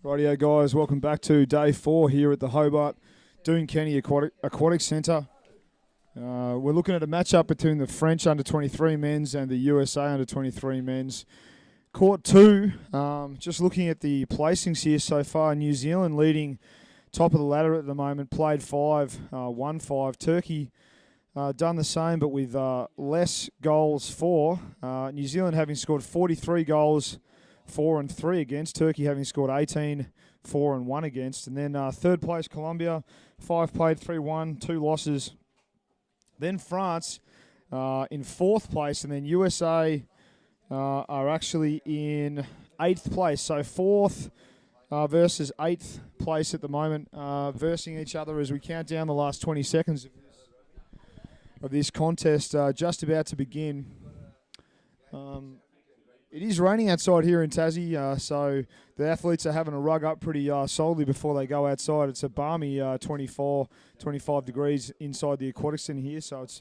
Rightio guys, welcome back to day 4 here at the Hobart Doon Kenny Aquatic Centre. We're looking at a matchup between the French under-23 men's and the USA under-23 men's. Court 2, just looking at the placings here so far, New Zealand leading top of the ladder at the moment, played 5, won 5. Turkey done the same but with less goals for. New Zealand having scored 43 goals, 4 and 3 against. Turkey having scored 18, 4 and 1 against. And then third place, Colombia, 5 played, 3 won, 2 losses. Then France in 4th place, and then USA are actually in 8th place. So 4th versus 8th place at the moment, versing each other as we count down the last 20 seconds of this contest, just about to begin. It is raining outside here in Tassie, so the athletes are having to rug up pretty solidly before they go outside. It's a balmy 25 degrees inside the aquatic centre here, so it's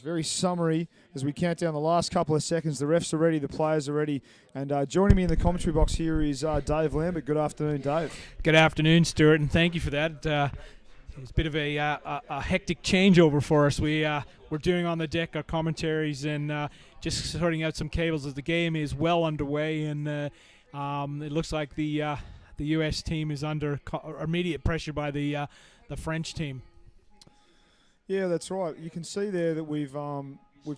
very summery as we count down the last couple of seconds. The refs are ready, the players are ready, and joining me in the commentary box here is Dave Lambert. Good afternoon, Dave. Good afternoon, Stuart, and thank you for that. It's a bit of a hectic changeover for us. We're doing on the deck our commentaries and just sorting out some cables as the game is well underway, and it looks like the U.S. team is under immediate pressure by the French team. Yeah, that's right. You can see there that we've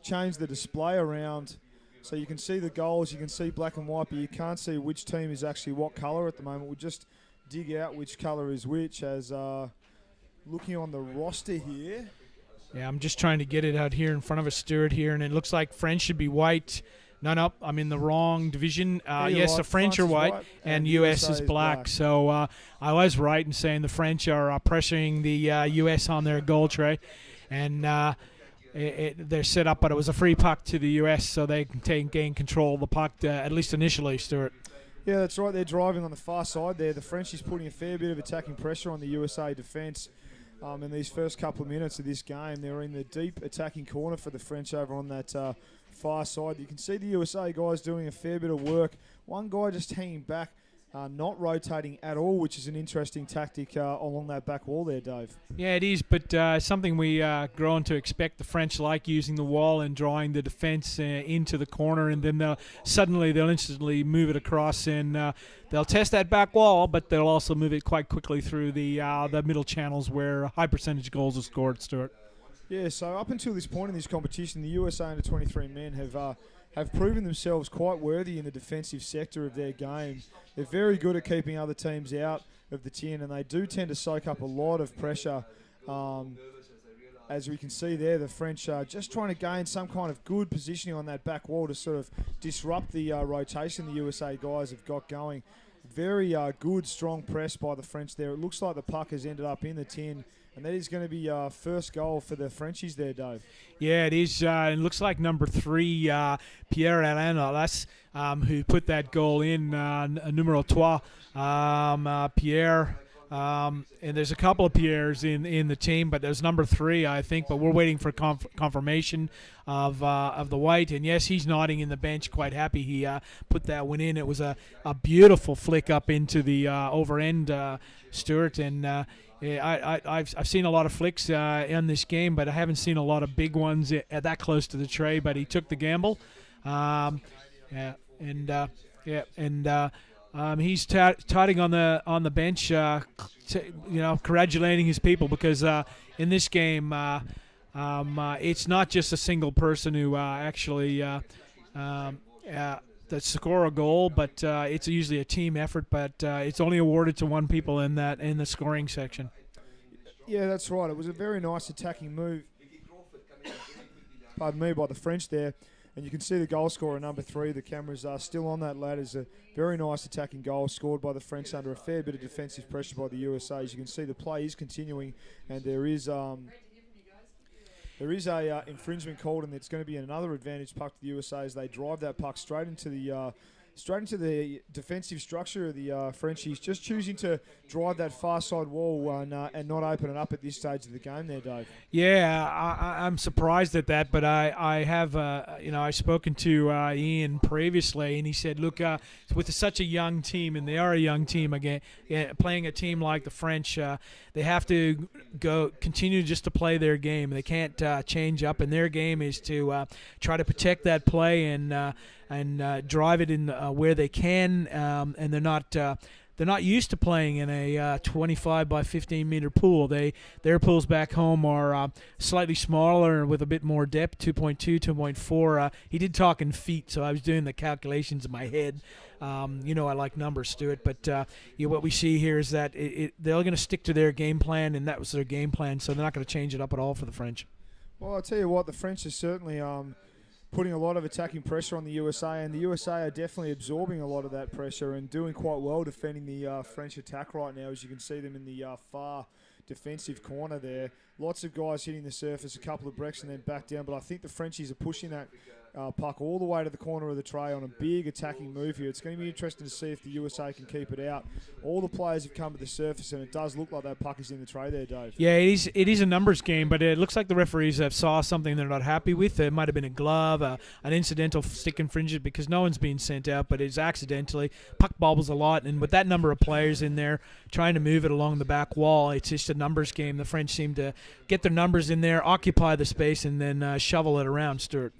changed the display around, so you can see the goals, you can see black and white, but you can't see which team is actually what colour at the moment. We'll just dig out which colour is which as looking on the roster here. Yeah, I'm just trying to get it out here in front of us, Stuart, here, and it looks like French should be white. No, I'm in the wrong division. Yes, right. the French are white, and US is black. So I was right in saying the French are pressuring the US on their goal tray, and they're set up, but it was a free puck to the US, so they can gain control of the puck, at least initially, Stuart. Yeah, that's right. They're driving on the far side there. The French is putting a fair bit of attacking pressure on the USA defence. In these first couple of minutes of this game, they're in the deep attacking corner for the French over on that far side. You can see the USA guys doing a fair bit of work. One guy just hanging back, not rotating at all, which is an interesting tactic along that back wall there, Dave. Yeah, it is, but something we grown to expect. The French like using the wall and drawing the defence into the corner, and then they'll instantly move it across, and they'll test that back wall, but they'll also move it quite quickly through the middle channels where high percentage goals are scored, Stuart. Yeah, so up until this point in this competition, the USA under-23 men have proven themselves quite worthy in the defensive sector of their game. They're very good at keeping other teams out of the tin, and they do tend to soak up a lot of pressure. As we can see there, the French are just trying to gain some kind of good positioning on that back wall to sort of disrupt the rotation the USA guys have got going. Very good, strong press by the French there. It looks like the puck has ended up in the tin, and that is going to be first goal for the Frenchies there, Dave. Yeah, it is. It looks like number 3, Pierre-Alain Aulas, who put that goal in, numero 3, Pierre. And there's a couple of Pierres in the team, but there's number 3, I think. But we're waiting for confirmation of the white. And yes, he's nodding in the bench, quite happy. He put that one in. It was a beautiful flick up into the over end, Stuart. And I've seen a lot of flicks in this game, but I haven't seen a lot of big ones that close to the tray. But he took the gamble. He's touting on the bench, congratulating his people, because in this game, it's not just a single person who actually that score a goal, but it's usually a team effort. But it's only awarded to one people in the scoring section. Yeah, that's right. It was a very nice attacking move. Pardon me, by the French there. And you can see the goal scorer, number 3. The cameras are still on that lad. It's a very nice attacking goal scored by the French under a fair bit of defensive pressure by the USA. As you can see, the play is continuing, and there is a infringement called, and it's going to be another advantage puck to the USA as they drive that puck straight into the straight into the defensive structure of the Frenchies, just choosing to drive that far side wall and not open it up at this stage of the game there, Dave. Yeah, I'm surprised at that, but I have I've spoken to Ian previously, and he said, look, with such a young team, and they are a young team again, playing a team like the French, they have to continue just to play their game. They can't change up, and their game is to try to protect that play and drive it in where they can, and they're not used to playing in a 25 by 15 meter pool. Their pools back home are slightly smaller with a bit more depth, 2.2, 2.4. He did talk in feet, so I was doing the calculations in my head. I like numbers, Stuart, but what we see here is that they're going to stick to their game plan, and that was their game plan, so they're not going to change it up at all for the French. Well, I'll tell you what, the French are certainly putting a lot of attacking pressure on the USA, and the USA are definitely absorbing a lot of that pressure and doing quite well defending the French attack right now, as you can see them in the far defensive corner there. Lots of guys hitting the surface, a couple of breaks and then back down, but I think the Frenchies are pushing that puck all the way to the corner of the tray on a big attacking move here. It's going to be interesting to see if the USA can keep it out. All the players have come to the surface, and it does look like that puck is in the tray there, Dave. Yeah, it is a numbers game, but it looks like the referees have saw something they're not happy with. It might have been a glove, an incidental stick infringement, because no one's been sent out, but it's accidentally. Puck bobbles a lot, and with that number of players in there trying to move it along the back wall, it's just a numbers game. The French seem to get their numbers in there, occupy the space, and then shovel it around, Stuart.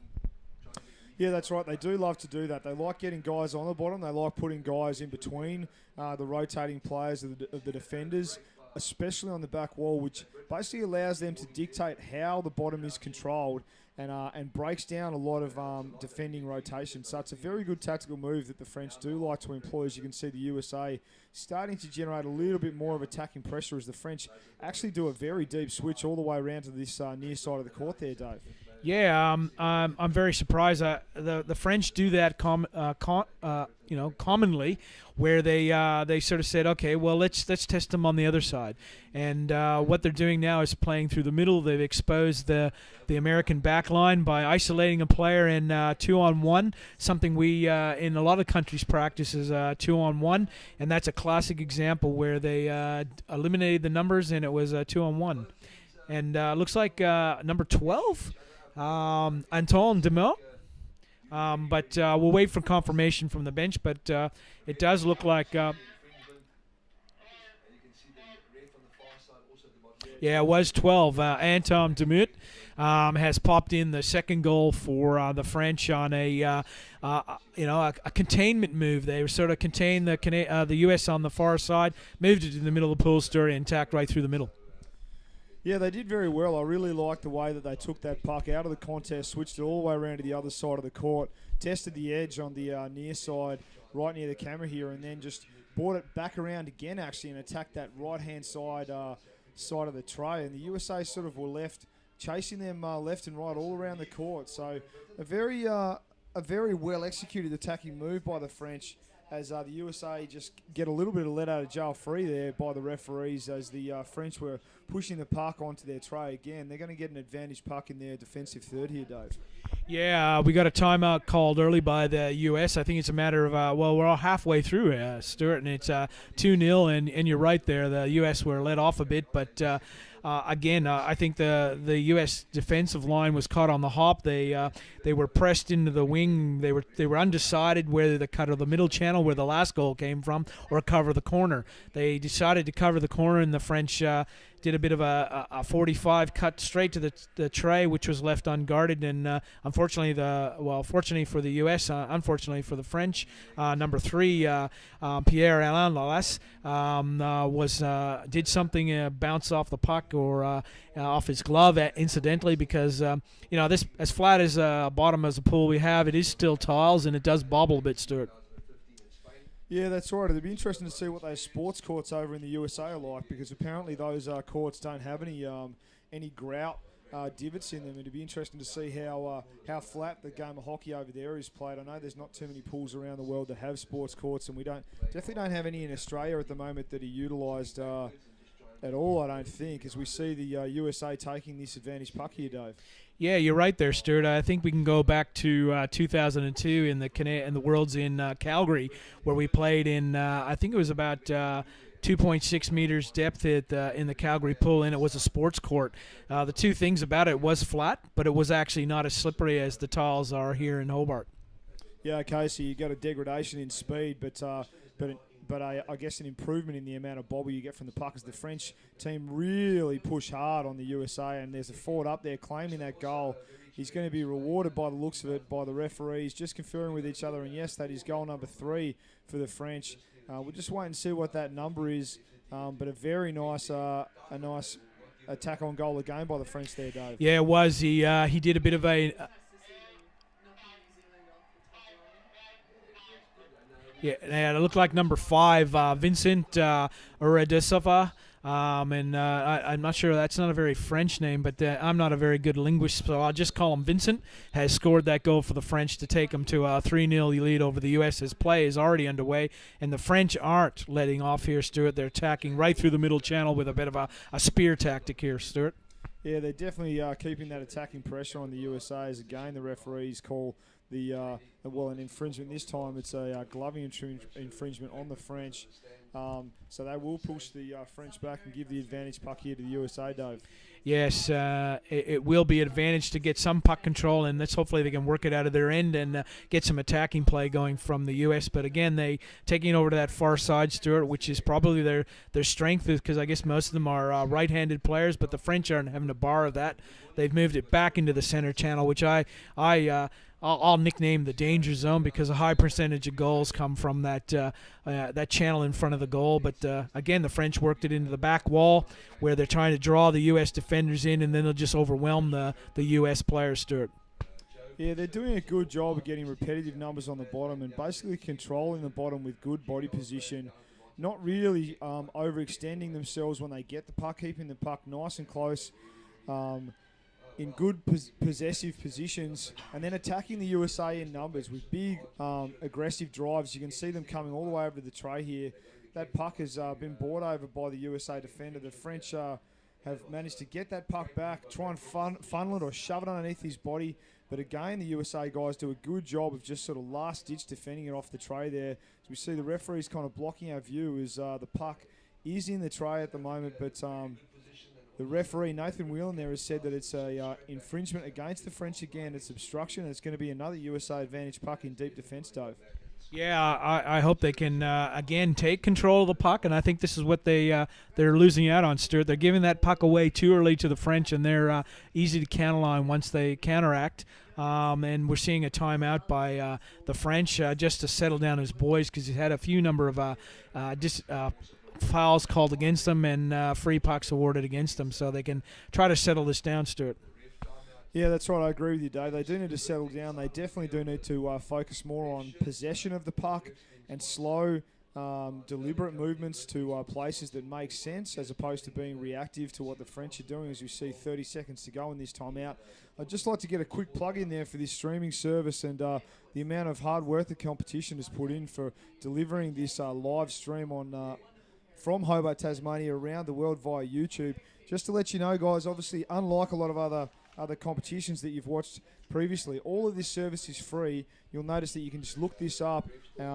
Yeah, that's right. They do love to do that. They like getting guys on the bottom. They like putting guys in between the rotating players of the defenders, especially on the back wall, which basically allows them to dictate how the bottom is controlled and breaks down a lot of defending rotation. So it's a very good tactical move that the French do like to employ. As you can see, the USA starting to generate a little bit more of attacking pressure as the French actually do a very deep switch all the way around to this near side of the court there, Dave. Yeah, I'm very surprised. The French do that commonly, where they sort of said, okay, well let's test them on the other side, and what they're doing now is playing through the middle. They've exposed the American back line by isolating a player in 2-on-1, something we in a lot of countries practice is 2-on-1, and that's a classic example where they eliminated the numbers and it was 2-on-1, and looks like number 12. Antoine Demont, but we'll wait for confirmation from the bench, but it does look like it was 12. Antoine Demont has popped in the second goal for the French on a containment move. They sort of contained the U.S. on the far side, moved it in the middle of the pool story, and tacked right through the middle. Yeah, they did very well. I really liked the way that they took that puck out of the contest, switched it all the way around to the other side of the court, tested the edge on the near side, right near the camera here, and then just brought it back around again, actually, and attacked that right-hand side side of the tray. And the USA sort of were left chasing them left and right all around the court. So a very well-executed attacking move by the French, as the USA just get a little bit of let out of jail free there by the referees, as the French were pushing the puck onto their tray again. They're going to get an advantage puck in their defensive third here, Dave. Yeah, we got a timeout called early by the U.S. I think it's a matter of, we're all halfway through, Stuart, and it's 2-0, and you're right there. The U.S. were let off a bit, but again, I think the U.S. defensive line was caught on the hop. They were pressed into the wing. They were undecided whether to cut the middle channel where the last goal came from or cover the corner. They decided to cover the corner, and the French did a bit of a 45 cut straight to the tray, which was left unguarded. And unfortunately, fortunately for the U.S., unfortunately for the French, number 3, Pierre-Alain Lalas, did something, bounce off the puck or off his glove, incidentally, because this, as flat as bottom as a pool we have, it is still tiles and it does bobble a bit, Stuart. Yeah, that's right. It'd be interesting to see what those sports courts over in the USA are like, because apparently those courts don't have any grout divots in them. It'd be interesting to see how flat the game of hockey over there is played. I know there's not too many pools around the world that have sports courts, and we definitely don't have any in Australia at the moment that are utilised at all, I don't think, as we see the USA taking this advantage puck here, Dave. Yeah, you're right there, Stuart. I think we can go back to 2002 in the Worlds in Calgary, where we played in, I think it was about 2.6 meters depth in the Calgary pool, and it was a sports court. The two things about it was flat, but it was actually not as slippery as the tiles are here in Hobart. Yeah, okay, so you got a degradation in speed, but I guess an improvement in the amount of bobble you get from the puck, as the French team really push hard on the USA, and there's a forward up there claiming that goal. He's going to be rewarded by the looks of it by the referees, just conferring with each other, and yes, that is goal number 3 for the French. We'll just wait and see what that number is, but a very nice attack on goal again by the French there, Dave. Yeah, it was. He did a bit of a... Yeah, it looked like number 5, Vincent Uredesova. I'm not sure, that's not a very French name, but I'm not a very good linguist, so I'll just call him Vincent, has scored that goal for the French to take them to a 3-0 lead over the U.S. As play is already underway, and the French aren't letting off here, Stuart. They're attacking right through the middle channel with a bit of a spear tactic here, Stuart. Yeah, they're definitely keeping that attacking pressure on the USA, as again the referees call an infringement. This time it's a gloving infringement on the French. So they will push the French back and give the advantage puck here to the USA, Dave. Yes, it will be an advantage to get some puck control, and hopefully they can work it out of their end and get some attacking play going from the U.S. But again, they taking over to that far side, Stuart, which is probably their strength, because I guess most of them are right-handed players, but the French aren't having a bar of that. They've moved it back into the center channel, which I'll nickname the danger zone, because a high percentage of goals come from that channel in front of the goal. But again, the French worked it into the back wall, where they're trying to draw the U.S. defenders in, and then they'll just overwhelm the U.S. players, Stuart. Yeah, they're doing a good job of getting repetitive numbers on the bottom and basically controlling the bottom with good body position, not really overextending themselves when they get the puck, keeping the puck nice and close, in good possessive positions, and then attacking the USA in numbers with big aggressive drives. You can see them coming all the way over to the tray here. That puck has been brought over by the USA defender. The French have managed to get that puck back, try and funnel it or shove it underneath his body. But again, the USA guys do a good job of just sort of last-ditch defending it off the tray there. So we see the referees kind of blocking our view as the puck is in the tray at the moment, but the referee, Nathan Whelan, there has said that it's a infringement against the French again. It's obstruction, and it's going to be another USA advantage puck in deep defence, Dave. Yeah, I hope they can, again, take control of the puck, and I think this is what they're losing out on, Stuart. They're giving that puck away too early to the French, and they're easy to count on once they counteract. And we're seeing a timeout by the French just to settle down his boys, because he's had a few number of fouls called against them and free pucks awarded against them, so they can try to settle this down, Stuart. Yeah, that's right. I agree with you, Dave. They do need to settle down. They definitely do need to focus more on possession of the puck and slow, deliberate movements to places that make sense, as opposed to being reactive to what the French are doing, as you see 30 seconds to go in this timeout. I'd just like to get a quick plug in there for this streaming service and the amount of hard work the competition has put in for delivering this live stream on from Hobart, Tasmania, around the world via YouTube. Just to let you know, guys, obviously, unlike a lot of other competitions that you've watched previously, all of this service is free. You'll notice that you can just look this up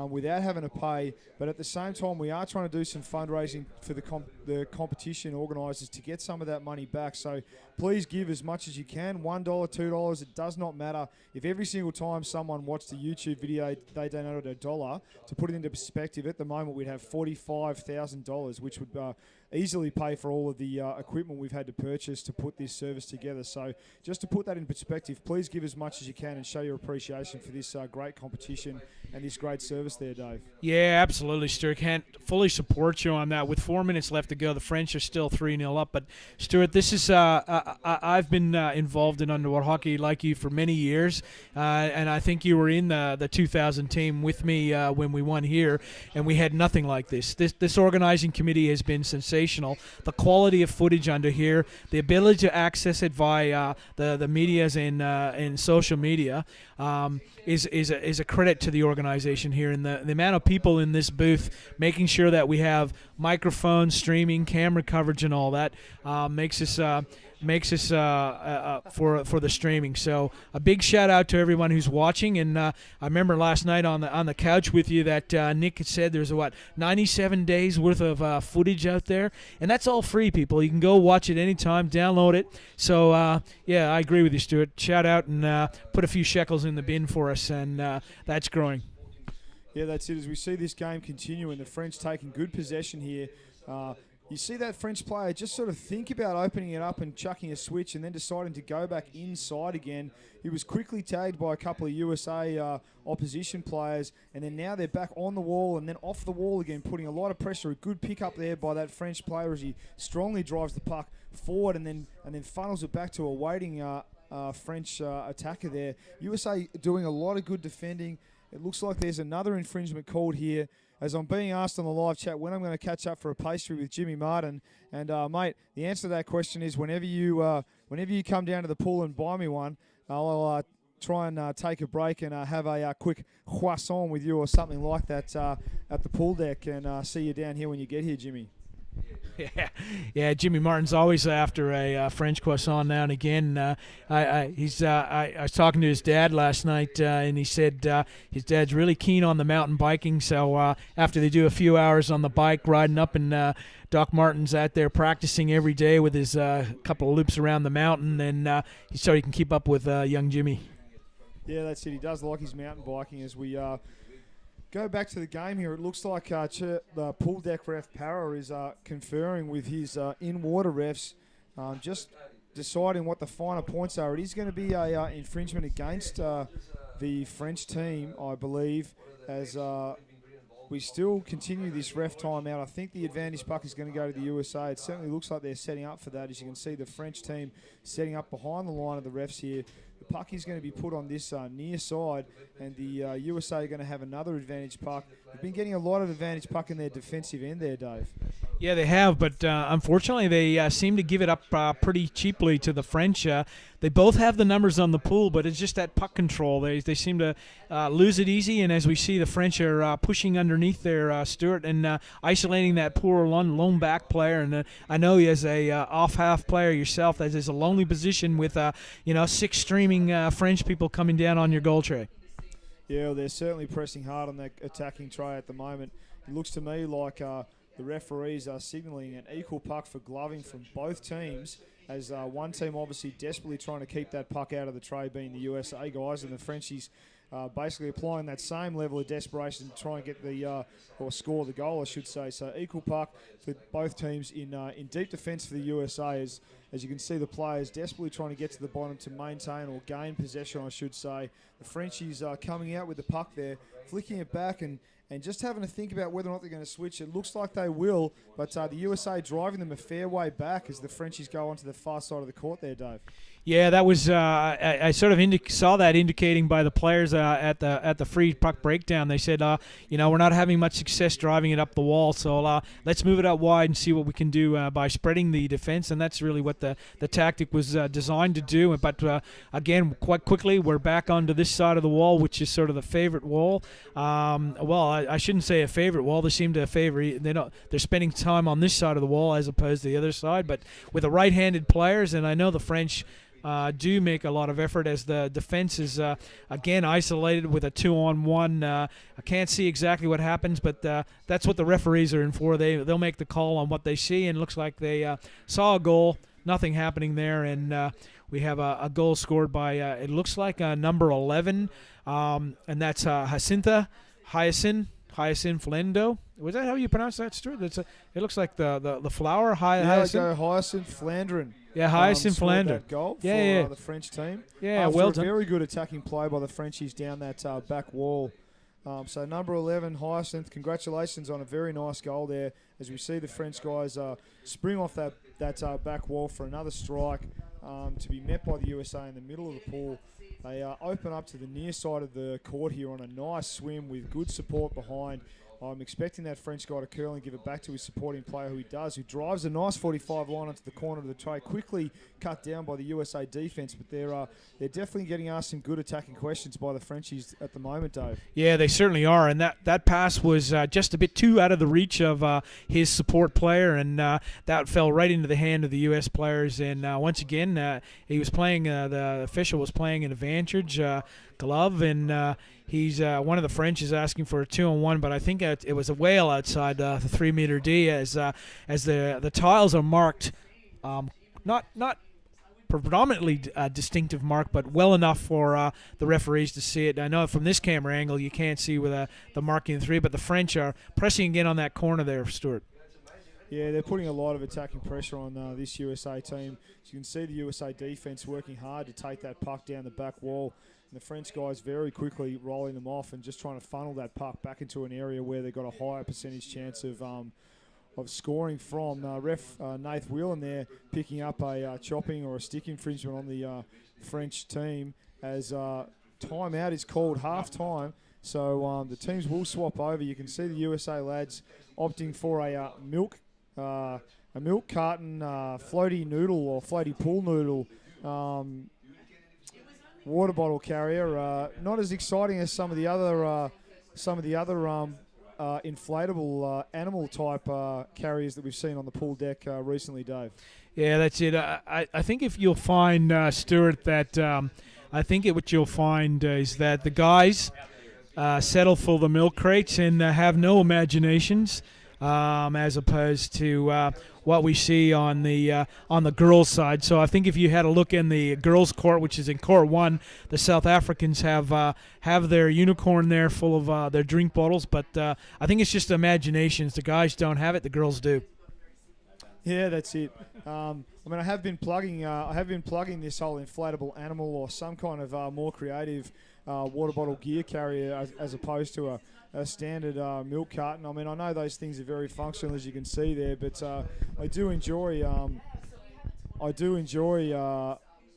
without having to pay. But at the same time, we are trying to do some fundraising for the competition organisers to get some of that money back. So please give as much as you can, $1, $2, it does not matter. If every single time someone watched a YouTube video, they donated $1, to put it into perspective, at the moment we'd have $45,000, which would easily pay for all of the equipment we've had to purchase to put this service together. So just to put that in perspective, please give as much as you can and show your appreciation for this great competition and this great service there, Dave. Yeah, absolutely, Stuart. Can't fully support you on that. With 4 minutes left to go, the French are still 3-0 up. But, Stuart, this is I've been involved in underwater hockey like you for many years, and I think you were in the 2000 team with me when we won here, and we had nothing like this. This organizing committee has been sensational. The quality of footage under here, the ability to access it via the medias in and social media is a credit to the organization here, and the amount of people in this booth making sure that we have microphones, streaming, camera coverage, and all that makes us for the streaming. So a big shout out to everyone who's watching. And I remember last night on the couch with you that Nick had said there's 97 days worth of footage out there, and that's all free, people. You can go watch it anytime, download it. So yeah, I agree with you, Stuart. Shout out and put a few shekels in the bin for us, and that's growing. Yeah, that's it. As we see this game continue and the French taking good possession here, you see that French player just sort of think about opening it up and chucking a switch and then deciding to go back inside again. He was quickly tagged by a couple of USA opposition players, and then now they're back on the wall and then off the wall again, putting a lot of pressure. A good pick up there by that French player as he strongly drives the puck forward and then funnels it back to a waiting French attacker there. USA doing a lot of good defending. It looks like there's another infringement called here. As I'm being asked on the live chat when I'm going to catch up for a pastry with Jimmy Martin. And, mate, the answer to that question is whenever you come down to the pool and buy me one, I'll try and take a break and have a quick croissant with you or something like that at the pool deck, and see you down here when you get here, Jimmy. Yeah. Jimmy Martin's always after a French croissant now and again. I was talking to his dad last night, and he said his dad's really keen on the mountain biking. So after they do a few hours on the bike riding up, and Doc Martin's out there practicing every day with his couple of loops around the mountain, and so he can keep up with young Jimmy. Yeah, that's it. He does like his mountain biking. As we go back to the game here, it looks like the pool deck ref Para is conferring with his in-water refs, just deciding what the finer points are. It is going to be a infringement against the French team, I believe, as we still continue this ref timeout. I think the advantage puck is going to go to the USA. It certainly looks like they're setting up for that. As you can see, the French team setting up behind the line of the refs here. The puck is going to be put on this near side, and the USA are going to have another advantage puck. They've been getting a lot of advantage puck in their defensive end there, Dave. Yeah, they have, but unfortunately they seem to give it up pretty cheaply to the French. They both have the numbers on the pool, but it's just that puck control. They seem to lose it easy, and as we see, the French are pushing underneath there, Stuart, and isolating that poor lone back player. And I know as a off-half player yourself, that is a lonely position with 6 streaming French people coming down on your goal tray. Yeah, well, they're certainly pressing hard on that attacking tray at the moment. It looks to me like the referees are signalling an equal puck for gloving from both teams, as one team obviously desperately trying to keep that puck out of the tray, being the USA guys, and the Frenchies basically applying that same level of desperation to try and get or score the goal, I should say. So equal puck for both teams in deep defence for the USA, as you can see the players desperately trying to get to the bottom to maintain or gain possession, I should say. The Frenchies are coming out with the puck there, flicking it back and just having to think about whether or not they're going to switch. It looks like they will, but the USA driving them a fair way back as the Frenchies go onto the far side of the court there, Dave. Yeah, that was I sort of saw that indicating by the players at the free puck breakdown. They said, we're not having much success driving it up the wall, so let's move it out wide and see what we can do by spreading the defense, and that's really what the tactic was designed to do. But again, quite quickly, we're back onto this side of the wall, which is sort of the favorite wall. I shouldn't say a favorite wall. They seem to favor. They're spending time on this side of the wall as opposed to the other side. But with the right-handed players, and I know the French do make a lot of effort as the defense is again isolated with a 2-on-1. I can't see exactly what happens, but that's what the referees are in for. They'll make the call on what they see, and it looks like they saw a goal, nothing happening there, and we have a goal scored by it looks like number 11, and that's Hyacinth Flendo. Was that how you pronounce that, Stuart? It looks like the flower. Hyacinth Flandrin. Yeah, Hyacinth Flandrin. That goal for the French team. Yeah, well done. Very good attacking play by the Frenchies down that back wall. So number 11, Hyacinth, congratulations on a very nice goal there. As we see the French guys spring off that back wall for another strike to be met by the USA in the middle of the pool. They open up to the near side of the court here on a nice swim with good support behind. I'm expecting that French guy to curl and give it back to his supporting player, who he does, who drives a nice 45 line onto the corner of the tray, quickly cut down by the USA defence. But they're definitely getting asked some good attacking questions by the Frenchies at the moment, Dave. Yeah, they certainly are, and that pass was just a bit too out of the reach of his support player, and that fell right into the hand of the U.S. players. And once again, he was playing. The official was playing an advantage glove, and he's one of the French is asking for a 2-on-1, but I think it was a whale outside the 3-meter D as the tiles are marked, not predominantly distinctive mark, but well enough for the referees to see it. I know from this camera angle you can't see with the marking in 3, but the French are pressing again on that corner there, Stuart. Yeah, they're putting a lot of attacking pressure on this USA team. So you can see the USA defence working hard to take that puck down the back wall. And the French guys very quickly rolling them off and just trying to funnel that puck back into an area where they've got a higher percentage chance of scoring from. Nath Whelan there picking up a chopping or a stick infringement on the French team as timeout is called, half-time. So the teams will swap over. You can see the USA lads opting for a milk carton floaty noodle or floaty pool noodle water bottle carrier. Not as exciting as some of the other inflatable animal type carriers that we've seen on the pool deck recently, Dave. Yeah, that's it. I think if you'll find, Stuart, that what you'll find is that the guys settle for the milk crates and have no imaginations, as opposed to what we see on the girls' side. So I think if you had a look in the girls' court, which is in court 1, the South Africans have their unicorn there full of their drink bottles, but I think it's just imaginations. The guys don't have it, the girls do. Yeah, that's it. I have been plugging this whole inflatable animal or some kind of more creative water bottle gear carrier as opposed to a standard milk carton. I mean, I know those things are very functional, as you can see there, but I do enjoy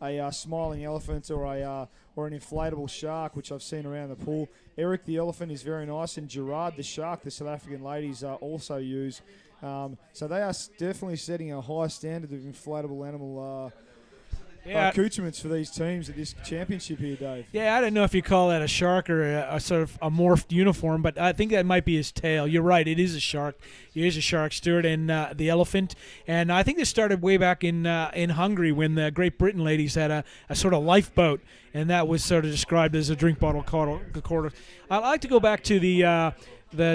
a smiling elephant or an inflatable shark, which I've seen around the pool. Eric the elephant is very nice, and Gerard the shark, the South African ladies also use. So they are definitely setting a high standard of inflatable animal accoutrements for these teams at this championship here, Dave. Yeah, I don't know if you call that a shark or a sort of a morphed uniform, but I think that might be his tail. You're right, it is a shark. It is a shark, Stuart, and the elephant. And I think this started way back in Hungary when the Great Britain ladies had a sort of lifeboat, and that was sort of described as a drink bottle quarter. I'd like to go back to the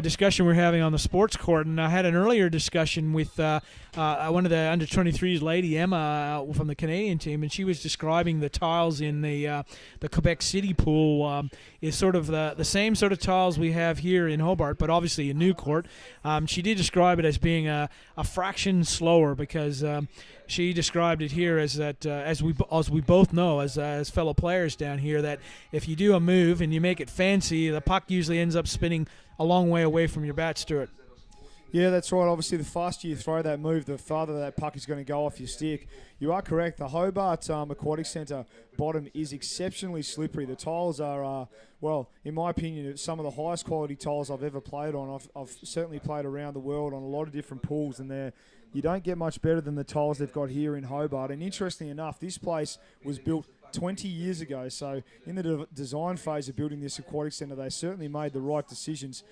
discussion we're having on the sports court, and I had an earlier discussion with one of the under-23s lady, Emma, from the Canadian team, and she was describing the tiles in the Quebec City pool is sort of the same sort of tiles we have here in Hobart, but obviously a new court. She did describe it as being a fraction slower because she described it here as that as we both know as fellow players down here, that if you do a move and you make it fancy, the puck usually ends up spinning a long way away from your bat, Stuart. Yeah, that's right. Obviously, the faster you throw that move, the farther that puck is going to go off your stick. You are correct. The Hobart Aquatic Centre bottom is exceptionally slippery. The tiles are, in my opinion, some of the highest quality tiles I've ever played on. I've certainly played around the world on a lot of different pools, and you don't get much better than the tiles they've got here in Hobart. And interestingly enough, this place was built 20 years ago, so in the design phase of building this aquatic centre, they certainly made the right decisions.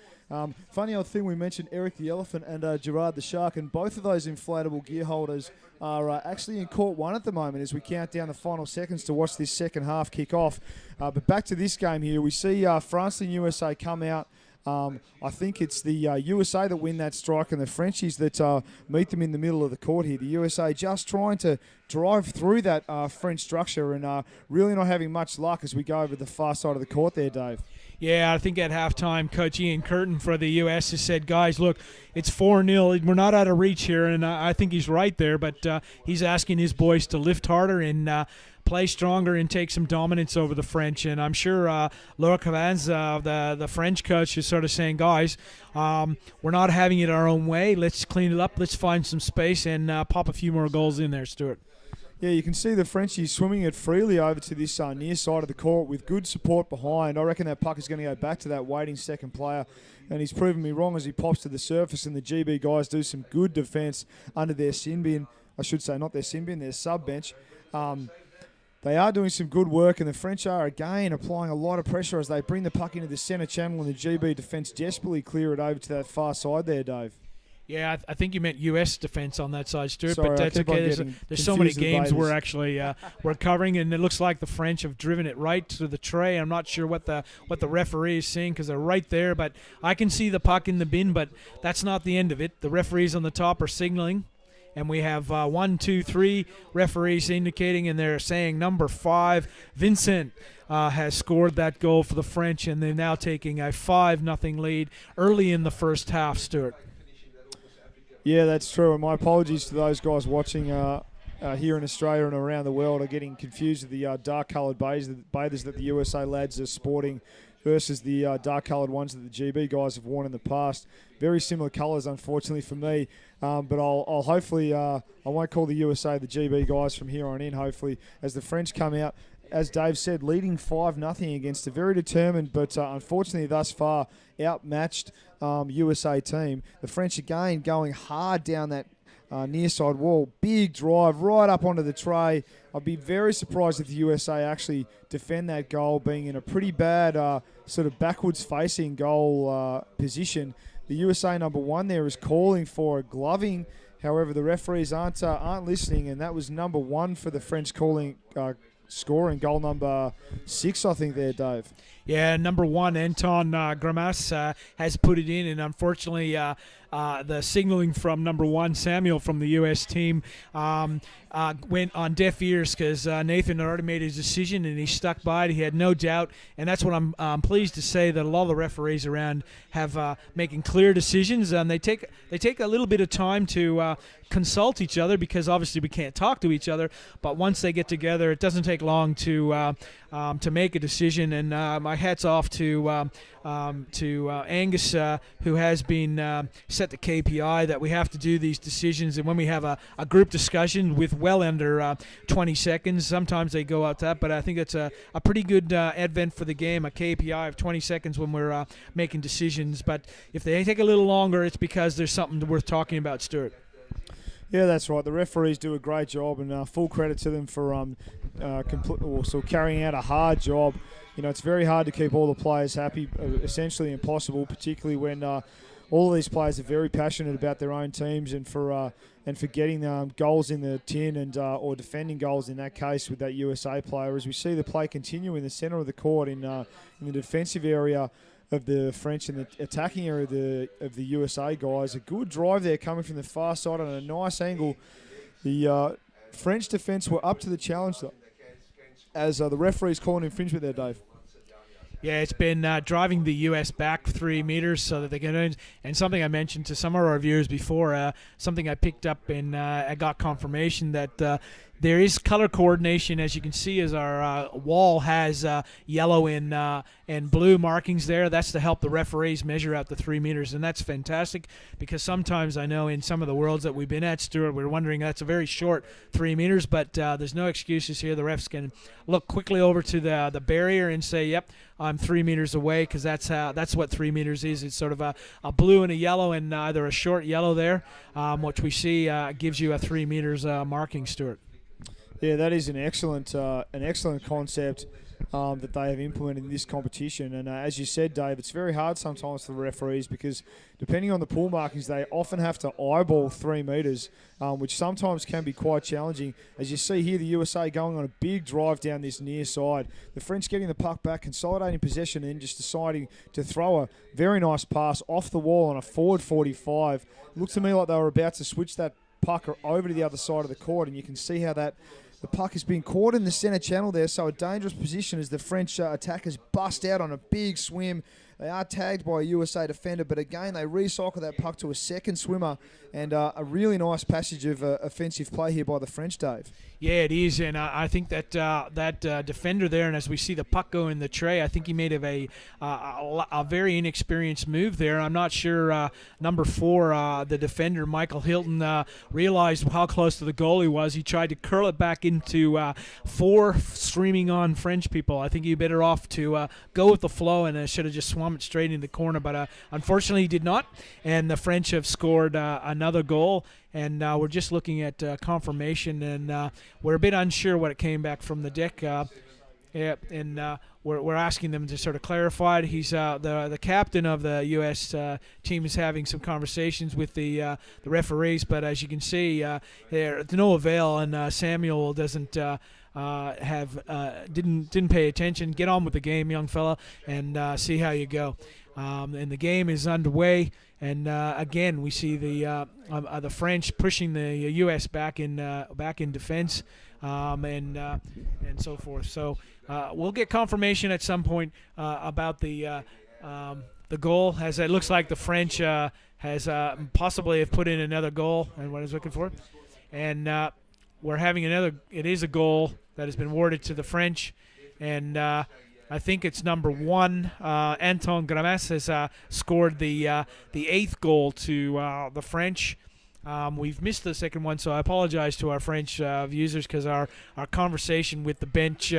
Funny old thing, we mentioned Eric the elephant and Gerard the shark, and both of those inflatable gear holders are actually in court 1 at the moment as we count down the final seconds to watch this second half kick off. But back to this game here, we see France and USA come out. I think it's the USA that win that strike and the Frenchies that meet them in the middle of the court here. The USA just trying to drive through that French structure and really not having much luck as we go over the far side of the court there, Dave. Yeah, I think at halftime, Coach Ian Curtin for the U.S. has said, guys, look, it's 4-0. We're not out of reach here, and I think he's right there, but he's asking his boys to lift harder and play stronger and take some dominance over the French. And I'm sure Laura Cavans, the French coach, is sort of saying, guys, we're not having it our own way. Let's clean it up. Let's find some space and pop a few more goals in there, Stuart. Yeah, you can see the Frenchies swimming it freely over to this near side of the court with good support behind. I reckon that puck is going to go back to that waiting second player, and he's proven me wrong as he pops to the surface, and the GB guys do some good defence under their sin bin. I should say not their sin bin, their sub bench. They are doing some good work, and the French are, again, applying a lot of pressure as they bring the puck into the centre channel, and the GB defence desperately clear it over to that far side there, Dave. Yeah, I think you meant U.S. defense on that side, Stuart, Sorry, but that's okay. There's so many games we're actually we're covering, and it looks like the French have driven it right to the tray. I'm not sure what the referee is seeing because they're right there, but I can see the puck in the bin, but that's not the end of it. The referees on the top are signaling, and we have 1, 2, 3 referees indicating, and they're saying number 5, Vincent, has scored that goal for the French, and they're now taking a 5-0 lead early in the first half, Stuart. Yeah, that's true, and my apologies to those guys watching here in Australia and around the world are getting confused with the dark-coloured bathers that the USA lads are sporting versus the dark-coloured ones that the GB guys have worn in the past. Very similar colours, unfortunately, for me, but I'll hopefully, I won't call the USA the GB guys from here on in, hopefully, as the French come out, as Dave said, leading 5-0 against a very determined but unfortunately thus far outmatched USA team. The French again going hard down that near side wall. Big drive right up onto the tray. I'd be very surprised if the USA actually defend that goal, being in a pretty bad sort of backwards facing goal position. The USA number 1 there is calling for a gloving. However, the referees aren't listening, and that was number 1 for the French calling scoring goal number 6, I think there, Dave. Yeah, number 1, Anton Gramas, has put it in, and unfortunately the signaling from number 1, Samuel, from the U.S. team went on deaf ears because Nathan had already made his decision and he stuck by it. He had no doubt, and that's what I'm pleased to say, that a lot of the referees around have making clear decisions, and they take a little bit of time to consult each other, because obviously we can't talk to each other, but once they get together, it doesn't take long to make a decision. And my hat's off to Angus, who has been set the KPI that we have to do these decisions, and when we have a group discussion with well under 20 seconds, sometimes they go out that, but I think it's a pretty good advent for the game, a KPI of 20 seconds when we're making decisions. But if they take a little longer, it's because there's something worth talking about, Stuart. Yeah, that's right. The referees do a great job, and full credit to them for carrying out a hard job. You know, it's very hard to keep all the players happy, essentially impossible, particularly when all of these players are very passionate about their own teams and for getting goals in the tin and or defending goals in that case with that USA player. As we see the play continue in the centre of the court in the defensive area of the French and the attacking area of the USA guys. A good drive there coming from the far side on a nice angle. The French defence were up to the challenge, though, as the referee's calling infringement there, Dave. Yeah, it's been driving the U.S. back 3 meters so that they can earn. And something I mentioned to some of our viewers before, something I picked up and I got confirmation that there is color coordination, as you can see, as our wall has yellow and blue markings there. That's to help the referees measure out the 3 meters, and that's fantastic, because sometimes I know in some of the worlds that we've been at, Stuart, we're wondering that's a very short 3 meters, but there's no excuses here. The refs can look quickly over to the barrier and say, yep, I'm 3 meters away, because that's what 3 meters is. It's sort of a blue and a yellow, and either a short yellow there, which we see gives you a 3 meters marking, Stuart. Yeah, that is an excellent concept that they have implemented in this competition. And as you said, Dave, it's very hard sometimes for the referees, because depending on the pool markings, they often have to eyeball 3 meters, which sometimes can be quite challenging. As you see here, the USA going on a big drive down this near side. The French getting the puck back, consolidating possession, and then just deciding to throw a very nice pass off the wall on a forward 45. It looked to me like they were about to switch that puck over to the other side of the court, and you can see how the puck has been caught in the centre channel there, so a dangerous position as the French attackers bust out on a big swim They are tagged by a USA defender, but again, they recycle that puck to a second swimmer, and a really nice passage of offensive play here by the French, Dave. Yeah, it is, and I think that defender there, and as we see the puck go in the tray, I think he made a very inexperienced move there. I'm not sure number 4, the defender, Michael Hilton, realized how close to the goal he was. He tried to curl it back into 4 streaming on French people. I think he better off to go with the flow, and should have just swum it straight in the corner, but unfortunately he did not, and the French have scored another goal. And we're just looking at confirmation, and we're a bit unsure what it came back from the deck. We're asking them to sort of clarify it. He's the captain of the U.S. Team is having some conversations with the referees, but as you can see, they're to no avail. And Samuel didn't pay attention. Get on with the game, young fella, and see how you go. And the game is underway. And again, we see the French pushing the U.S. back in defense, and so forth. So we'll get confirmation at some point about the goal, as it looks like the French has possibly have put in another goal, and what I was looking for, and we're having another. It is a goal that has been awarded to the French, and I think it's number 1. Anton Grames has scored the 8th goal to the French. We've missed the second one, so I apologize to our French users because our conversation with the bench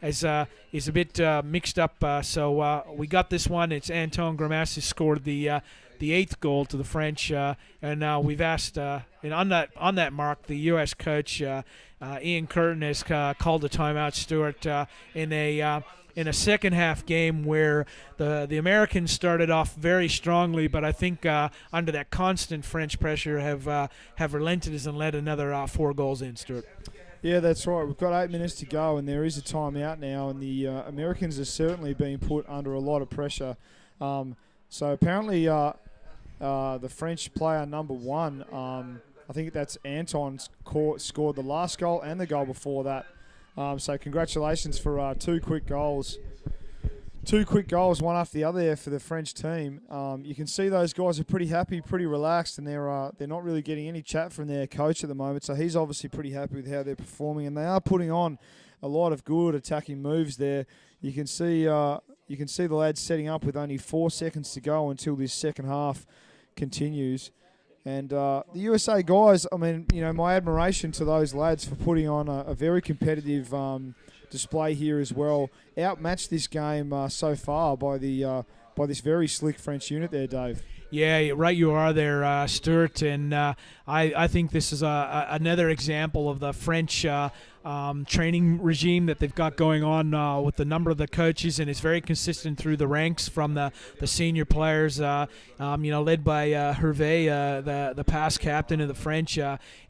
is a bit mixed up. So we got this one. It's Anton Grames who scored the 8th goal to the French, and we've asked, and on that mark, the U.S. coach Ian Curtin has called a timeout, Stuart, in a second half game where the Americans started off very strongly, but I think under that constant French pressure have relented and let another 4 goals in, Stuart. Yeah, that's right. We've got 8 minutes to go, and there is a timeout now, and the Americans are certainly being put under a lot of pressure. So apparently the French player number 1, I think that's Anton, scored the last goal and the goal before that. So congratulations for 2 quick goals. 2 quick goals, one after the other there for the French team. You can see those guys are pretty happy, pretty relaxed, and they're not really getting any chat from their coach at the moment. So he's obviously pretty happy with how they're performing, and they are putting on a lot of good attacking moves there. You can see the lads setting up with only 4 seconds to go until this second half continues. And the USA guys, I mean, my admiration to those lads for putting on a very competitive display here as well. Outmatched this game so far by this very slick French unit there, Dave. Yeah, right you are there, Stuart, and I think this is another example of the French training regime that they've got going on with the number of the coaches, and it's very consistent through the ranks from the senior players, led by Hervé, the past captain of the French,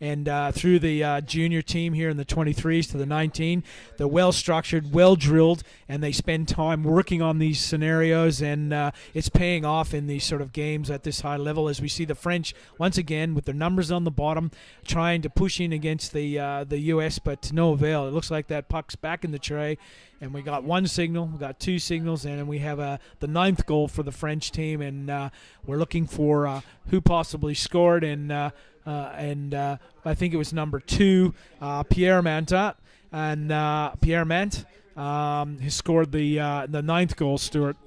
and through the junior team here in the 23s to the 19. They're well-structured, well-drilled, and they spend time working on these scenarios, and it's paying off in these sort of games at this high level as we see the French, once again, with their numbers on the bottom, trying to push in against the U.S., but to no avail. It looks like that puck's back in the tray, and we got 1 signal, we got 2 signals, and we have the 9th goal for the French team, and we're looking for who possibly scored, and I think it was number 2, Pierre Manta, and Pierre Mant has scored the 9th goal, Stuart.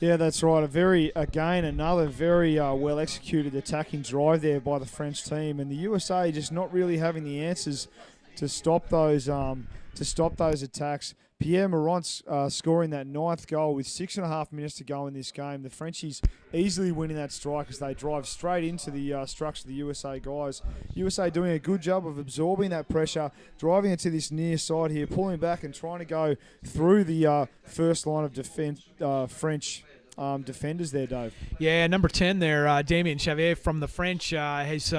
Yeah, that's right. Another very well-executed attacking drive there by the French team, and the USA just not really having the answers to stop those attacks. Pierre Morant's scoring that 9th goal with 6.5 minutes to go in this game. The Frenchies easily winning that strike as they drive straight into the structure of the USA guys. USA doing a good job of absorbing that pressure, driving it to this near side here, pulling back and trying to go through the first line of defense, French defenders there, Dave. Yeah, number 10 there, Damien Xavier from the French has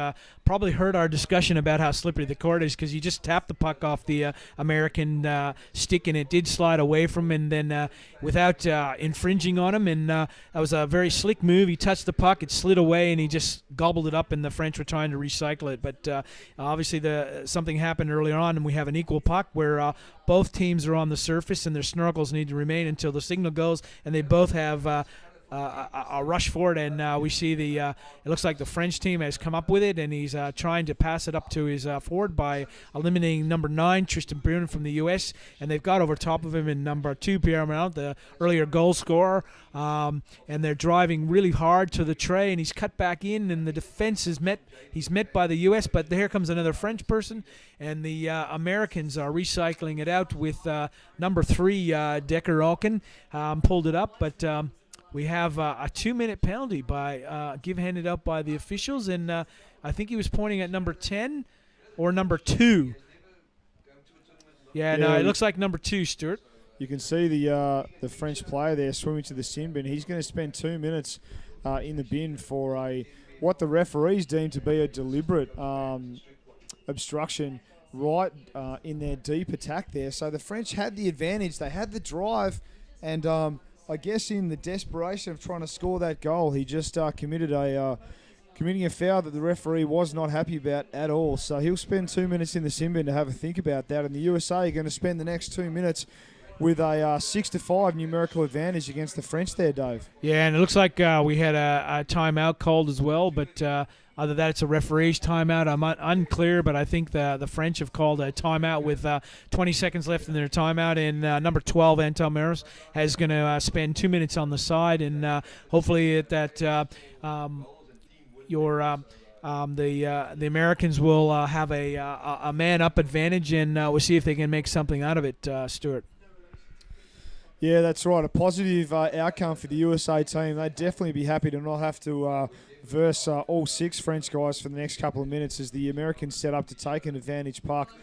probably heard our discussion about how slippery the court is because he just tapped the puck off the American stick and it did slide away from him, and then without infringing on him, and that was a very slick move. He touched the puck, it slid away, and he just gobbled it up, and the French were trying to recycle it. But obviously something happened earlier on, and we have an equal puck where both teams are on the surface, and their snorkels need to remain until the signal goes, and they both have a rush for it. And we see it looks like the French team has come up with it, and he's trying to pass it up to his forward by eliminating number 9, Tristan Bruin from the U.S., and they've got over top of him in number 2, Pierre Mount, the earlier goal scorer, and they're driving really hard to the tray, and he's cut back in, and the defense is met. He's met by the U.S., but here comes another French person, and the Americans are recycling it out with number 3, Decker Alkin, pulled it up, but we have a 2-minute penalty handed out by the officials, and I think he was pointing at number 10 or number 2. Yeah, no, it looks like number 2, Stuart. You can see the French player there swimming to the sin bin. He's going to spend 2 minutes in the bin for what the referees deem to be a deliberate obstruction right in their deep attack there. So the French had the advantage. They had the drive, and I guess in the desperation of trying to score that goal, he just committing a foul that the referee was not happy about at all. So he'll spend 2 minutes in the sin bin to have a think about that. And the USA are going to spend the next 2 minutes with a 6-5 numerical advantage against the French there, Dave. Yeah, and it looks like we had a timeout called as well, but other than that, it's a referee's timeout. I'm unclear, but I think the French have called a timeout with 20 seconds left in their timeout, and number 12, Anton Maros, is going to spend 2 minutes on the side, and hopefully the Americans will have a man-up advantage, and we'll see if they can make something out of it, Stuart. Yeah, that's right. A positive outcome for the USA team. They'd definitely be happy to not have to verse all 6 French guys for the next couple of minutes as the Americans set up to take an advantage puck.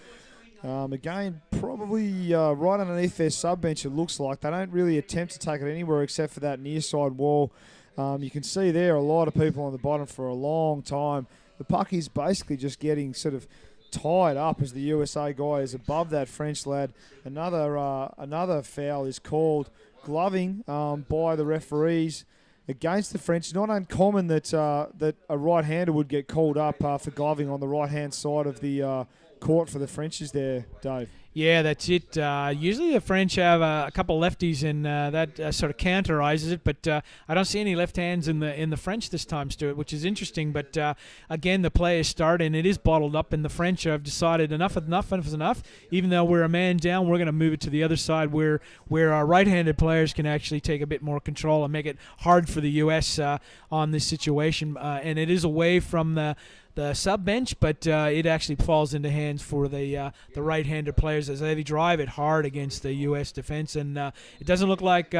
Again, probably right underneath their sub-bench, it looks like. They don't really attempt to take it anywhere except for that near side wall. You can see there a lot of people on the bottom for a long time. The puck is basically just getting sort of tied up as the USA guy is above that French lad. Another foul is called, gloving by the referees against the French. Not uncommon that a right-hander would get called up for gloving on the right-hand side of the court for the Frenchies there, Dave. Yeah, that's it. Usually the French have a couple lefties, and that sort of counterizes it. But I don't see any left hands in the French this time, Stuart, which is interesting. But again, the play is started, and it is bottled up, and the French have decided enough is enough. Even though we're a man down, we're going to move it to the other side where our right-handed players can actually take a bit more control and make it hard for the U.S. On this situation. And it is away from the sub-bench, but it actually falls into hands for the right-handed players as they drive it hard against the U.S. defense. And it doesn't look like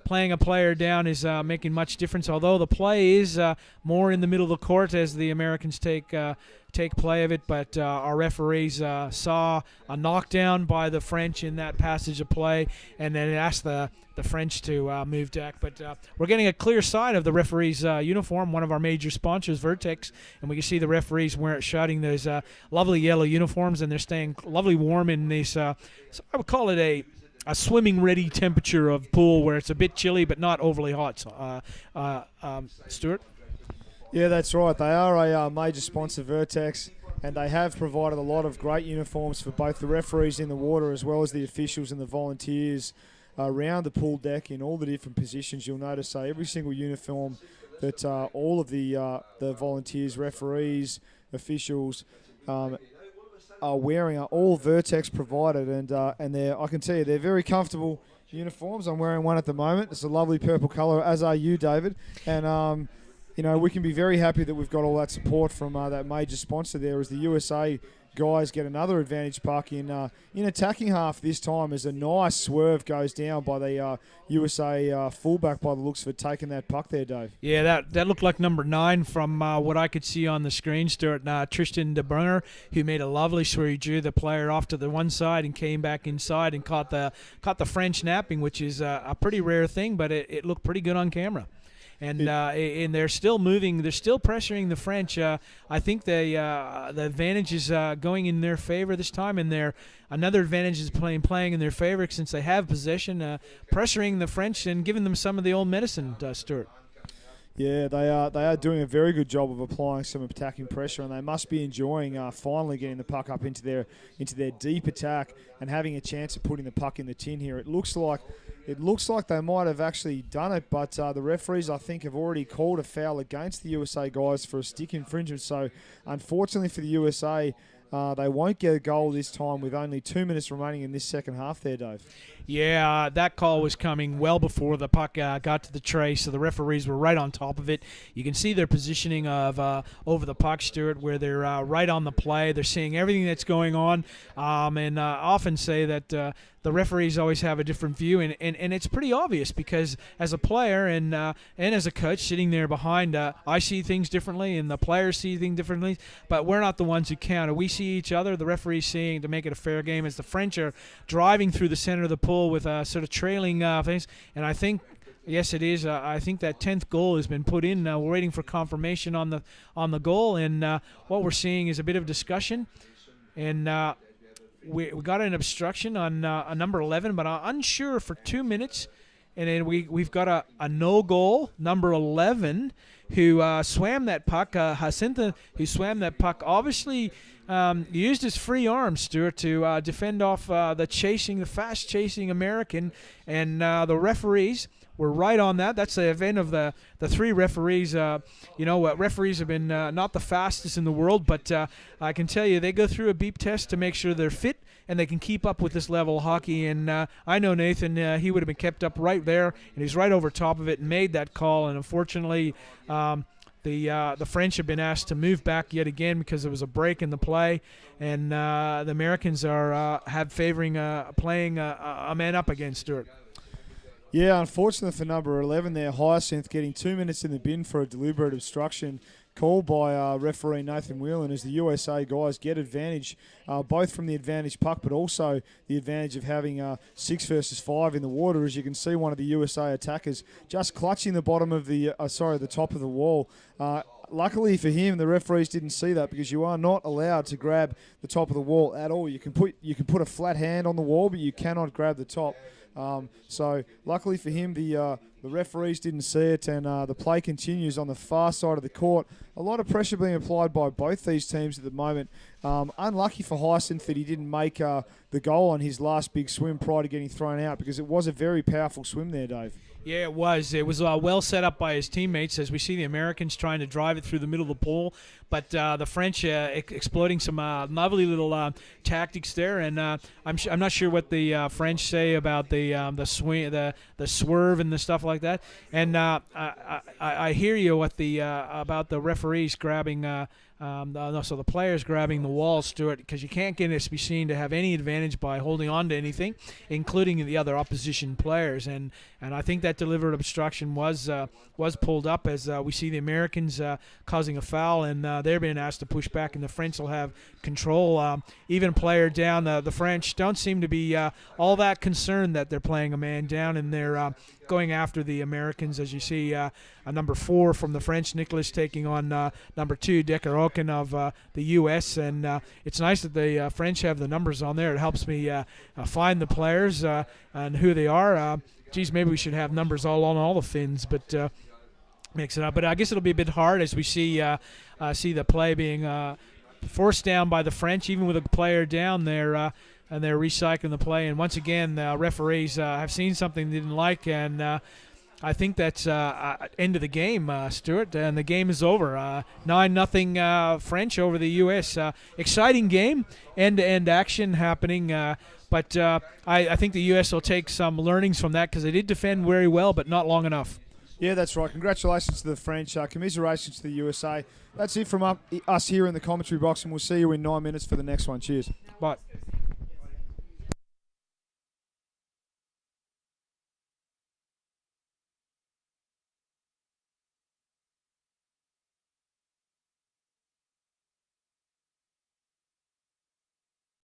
playing a player down is making much difference, although the play is more in the middle of the court as the Americans take play of it. But our referees saw a knockdown by the French in that passage of play, and then asked the French to move back. But we're getting a clear side of the referee's uniform, one of our major sponsors, Vertex, and we can see the referees shouting those lovely yellow uniforms, and they're staying lovely warm in this, so I would call it a swimming-ready temperature of pool where it's a bit chilly but not overly hot. Stuart? Yeah, that's right. They are a major sponsor, Vertex, and they have provided a lot of great uniforms for both the referees in the water as well as the officials and the volunteers around the pool deck in all the different positions. You'll notice every single uniform that all of the volunteers, referees, officials are wearing are all Vertex provided, and I can tell you they're very comfortable uniforms. I'm wearing one at the moment. It's a lovely purple colour, as are you, David, and we can be very happy that we've got all that support from that major sponsor there as the USA guys get another advantage puck in attacking half this time as a nice swerve goes down by the USA fullback by the looks of it, taking that puck there, Dave. Yeah, that looked like number 9 from what I could see on the screen, Stuart. Tristan de Brunner, who made a lovely swerve. He drew the player off to the one side and came back inside and caught the French napping, which is a pretty rare thing, but it looked pretty good on camera. And they're still moving. They're still pressuring the French. I think the advantage is going in their favor this time, and another advantage is playing in their favor since they have possession, pressuring the French and giving them some of the old medicine, Stuart. Yeah, they are doing a very good job of applying some attacking pressure, and they must be enjoying finally getting the puck up into their deep attack and having a chance of putting the puck in the tin here. It looks like they might have actually done it, but the referees, I think, have already called a foul against the USA guys for a stick infringement. So unfortunately for the USA, they won't get a goal this time with only 2 minutes remaining in this second half there, Dave. Yeah, that call was coming well before the puck got to the tray, so the referees were right on top of it. You can see their positioning of over the puck, Stuart, where they're right on the play. They're seeing everything that's going on, and often say that the referees always have a different view, and it's pretty obvious because as a player and as a coach sitting there behind, I see things differently and the players see things differently, but we're not the ones who count. We see each other, the referees seeing to make it a fair game as the French are driving through the center of the pool with sort of trailing things, and I think yes, it is. I think that 10th goal has been put in. We're waiting for confirmation on the goal, and what we're seeing is a bit of discussion. And we got an obstruction on number 11, but I'm unsure for 2 minutes. And then we've got a no goal, number 11, who swam that puck. Jacinta, who swam that puck, obviously used his free arm, Stuart, to defend off the fast chasing American, and the referees were right on that. That's the event of the three referees. Referees have been not the fastest in the world, but I can tell you they go through a beep test to make sure they're fit and they can keep up with this level of hockey. And I know Nathan, he would have been kept up right there, and he's right over top of it and made that call. And unfortunately, the French have been asked to move back yet again because there was a break in the play, and the Americans are favoring playing a man up again, Stuart. Yeah, unfortunately for number 11 there, Hyacinth getting 2 minutes in the bin for a deliberate obstruction called by referee Nathan Whelan, as the USA guys get advantage, both from the advantage puck but also the advantage of having 6 versus 5 in the water. As you can see, one of the USA attackers just clutching the bottom of the top of the wall. Luckily for him, the referees didn't see that, because you are not allowed to grab the top of the wall at all. You can put a flat hand on the wall, but you cannot grab the top. So luckily for him, the referees didn't see it, and the play continues on the far side of the court. A lot of pressure being applied by both these teams at the moment. Unlucky for Hyacinth that he didn't make the goal on his last big swim prior to getting thrown out, because it was a very powerful swim there, Dave. Yeah, it was. It was well set up by his teammates, as we see the Americans trying to drive it through the middle of the pool, but the French exploiting some lovely little tactics there. And I'm not sure what the French say about the swing, the swerve, and the stuff like that. And I hear you about the referees grabbing. So the players grabbing the wall, Stuart, because you can't get us to be seen to have any advantage by holding on to anything, including the other opposition players. And I think that deliberate obstruction was pulled up, as we see the Americans causing a foul, and they're being asked to push back, and the French will have control. Even a player down, the French don't seem to be all that concerned that they're playing a man down, and they're going after the Americans, as you see a number 4 from the French, Nicholas, taking on number 2, Decker Oken of the U.S. And it's nice that the French have the numbers on there. It helps me find the players and who they are. Maybe we should have numbers all on all the fins, but mix it up. But I guess it'll be a bit hard as we see the play being forced down by the French, even with a player down there. And they're recycling the play. And once again, the referees have seen something they didn't like, and I think that's end of the game, Stuart. And the game is over. 9-0 French over the U.S. Exciting game, end-to-end action happening. But I think the U.S. will take some learnings from that, because they did defend very well, but not long enough. Yeah, that's right. Congratulations to the French. Commiserations to the USA. That's it from us here in the commentary box, and we'll see you in 9 minutes for the next one. Cheers. Bye.